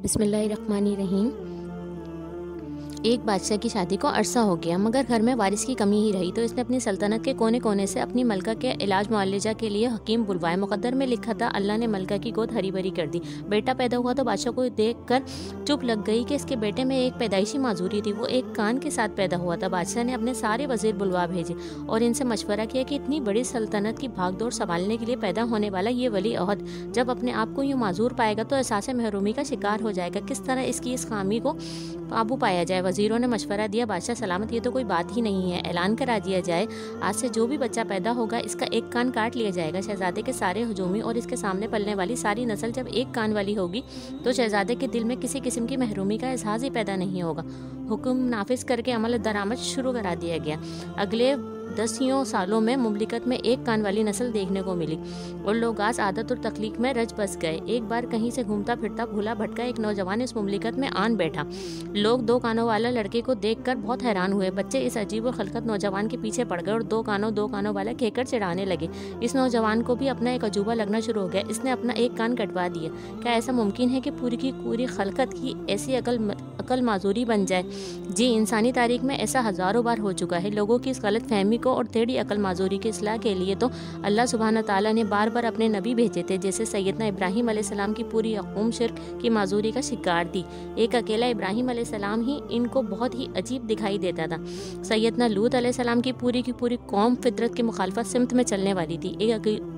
بسم اللہ الرحمن الرحیم۔ ایک بادشاہ کی شادی کو عرصہ ہو گیا مگر گھر میں وارث کی کمی ہی رہی تو اس نے اپنی سلطنت کے کونے کونے سے اپنی ملکہ کے علاج معالجہ کے لیے حکیم بلوائے۔ مقدر میں لکھا تھا اللہ نے ملکہ کی گود ہری بھری کر دی۔ بیٹا پیدا ہوا تو بادشاہ کو دیکھ کر چپ لگ گئی کہ اس کے بیٹے میں ایک پیدائشی معذوری تھی، وہ ایک کان کے ساتھ پیدا ہوا تھا۔ بادشاہ نے اپنے سارے وزیر بلوا بھیجے اور ان سے مشورہ کیا کہ اتنی بڑی سلطنت کی بھاگ دوڑ سنبھالنے کے لیے پیدا ہونے والا یہ ولی عہد جب اپنے آپ کو یوں معذور پائے گا تو احساس محرومی کا شکار ہو جائے گا، کس طرح اس کی اس خامی کو قابو پایا جائے۔ وزیروں نے مشورہ دیا بادشاہ سلامت یہ تو کوئی بات ہی نہیں ہے، اعلان کرا دیا جائے آج سے جو بھی بچہ پیدا ہوگا اس کا ایک کان کاٹ لیا جائے گا۔ شہزادے کے سارے ہجومی اور اس کے سامنے پلنے والی ساری نسل جب ایک کان والی ہوگی تو شہزادے کے دل میں کسی قسم کی محرومی کا احساس ہی پیدا نہیں ہوگا۔ حکم نافذ کر کے عمل درآمد شروع کرا دیا گیا۔ اگلے 10 سالوں میں مملکت میں ایک کان والی نسل دیکھنے کو ملی اور لوگ آج عادت اور تخلیق میں رچ بس گئے۔ ایک بار کہیں سے گھومتا پھرتا بھولا بھٹکا ایک نوجوان اس مملکت میں آن بیٹھا۔ لوگ 2 کانوں والا لڑکے کو دیکھ کر بہت حیران ہوئے۔ بچے اس عجیب و خلقت نوجوان کے پیچھے پڑ گئے اور 2 کانوں والا کہہ کر چڑھانے لگے۔ اس نوجوان کو بھی اپنا ایک عجوبہ لگنا شروع ہو گیا۔ اس نے اپنا ایک کان کٹوا دیا۔ کیا ایسا ممکن ہے کہ پوری کی پوری خلقت کی ایسی عقل معذوری بن جائے؟ جی، انسانی تاریخ میں ایسا ہزاروں بار ہو چکا ہے۔ لوگوں کی اس غلط فہمی کو اور ٹیڑھی عقل معذوری کی اصلاح کے لیے تو اللہ سبحانہ تعالیٰ نے بار بار اپنے نبی بھیجے تھے، جیسے سیدنا ابراہیم علیہ السلام کی پوری قوم شرک کی معذوری کا شکار تھی۔ ایک اکیلا ابراہیم علیہ السلام ہی ان کو بہت ہی عجیب دکھائی دیتا تھا۔ سیدنا لوط علیہ السلام کی پوری قوم فطرت کی مخالفت سمت میں چلنے والی تھی۔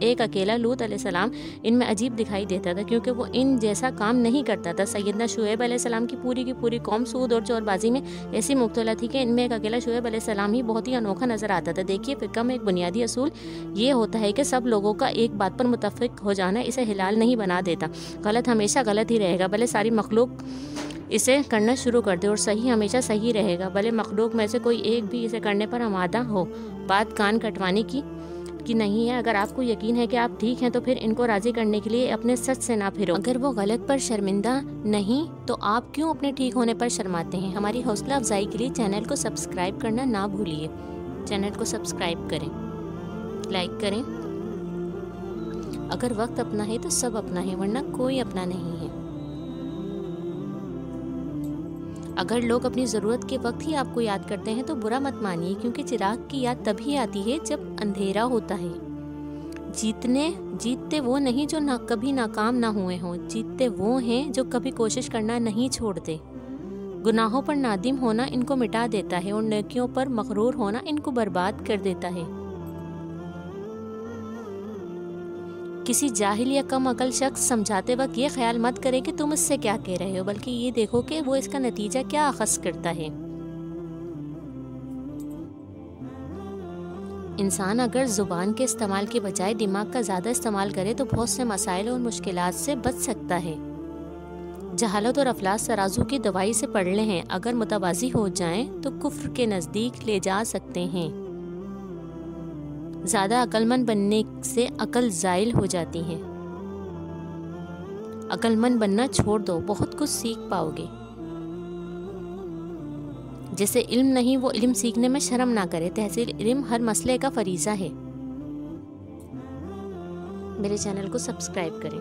ایک اکیلا لوط علیہ السلام ان میں عجیب دکھائی دیتا تھا کیونکہ وہ ان جیسا کام نہیں کرتا تھا۔ سیدنا شعیب علیہ السلام کی پوری قوم سود اور چور بازی میں ایسی مبتلا تھی کہ ان میں ایک اکیلا شعیب علیہ السلام ہی بہت ہی انوکھا نظر آتا تھا۔ دیکھیے، فقہ میں ایک بنیادی اصول یہ ہوتا ہے کہ سب لوگوں کا ایک بات پر متفق ہو جانا اسے حلال نہیں بنا دیتا۔ غلط ہمیشہ غلط ہی رہے گا بھلے ساری مخلوق اسے کرنا شروع کر دے، اور صحیح ہمیشہ صحیح رہے گا بھلے مخلوق میں سے کوئی ایک بھی اسے کرنے پر آمادہ ہو۔ بات کان کٹوانے کی نہیں ہے۔ اگر آپ کو یقین ہے کہ آپ ٹھیک ہیں تو پھر ان کو راضی کرنے کے لیے اپنے سچ سے نہ پھرو۔ اگر وہ غلط پر شرمندہ نہیں تو آپ کیوں اپنے ٹھیک ہونے پر شرماتے ہیں؟ ہماری حوصلہ افزائی کے لیے چینل کو سبسکرائب کرنا نہ بھولیے۔ چینل کو سبسکرائب کریں، لائک کریں۔ اگر وقت اپنا ہے تو سب اپنا ہے، ورنہ کوئی اپنا نہیں ہے۔ اگر لوگ اپنی ضرورت کے وقت ہی آپ کو یاد کرتے ہیں تو برا مت مانیے، کیونکہ چراغ کی یاد تبھی آتی ہے جب اندھیرا ہوتا ہے۔ جیتتے وہ نہیں جو کبھی ناکام نہ ہوئے ہوں، جیتتے وہ ہیں جو کبھی کوشش کرنا نہیں چھوڑتے۔ گناہوں پر نادم ہونا ان کو مٹا دیتا ہے اور نیکیوں پر مغرور ہونا ان کو برباد کر دیتا ہے۔ کسی جاہل یا کم عقل شخص سمجھاتے وقت یہ خیال مت کرے کہ تم اس سے کیا کہہ رہے ہو، بلکہ یہ دیکھو کہ وہ اس کا نتیجہ کیا اخذ کرتا ہے۔ انسان اگر زبان کے استعمال کے بجائے دماغ کا زیادہ استعمال کرے تو بہت سے مسائل اور مشکلات سے بچ سکتا ہے۔ جہالت اور افلاس ترازو کی دوائی سے پڑلے ہیں، اگر متوازی ہو جائیں تو کفر کے نزدیک لے جا سکتے ہیں۔ زیادہ عقل مند بننے سے عقل زائل ہو جاتی ہے۔ عقل مند بننا چھوڑ دو، بہت کچھ سیکھ پاؤ گے۔ جسے علم نہیں وہ علم سیکھنے میں شرم نہ کرے۔ تحصیل علم ہر مسئلے کا فریضہ ہے۔ میرے چینل کو سبسکرائب کریں۔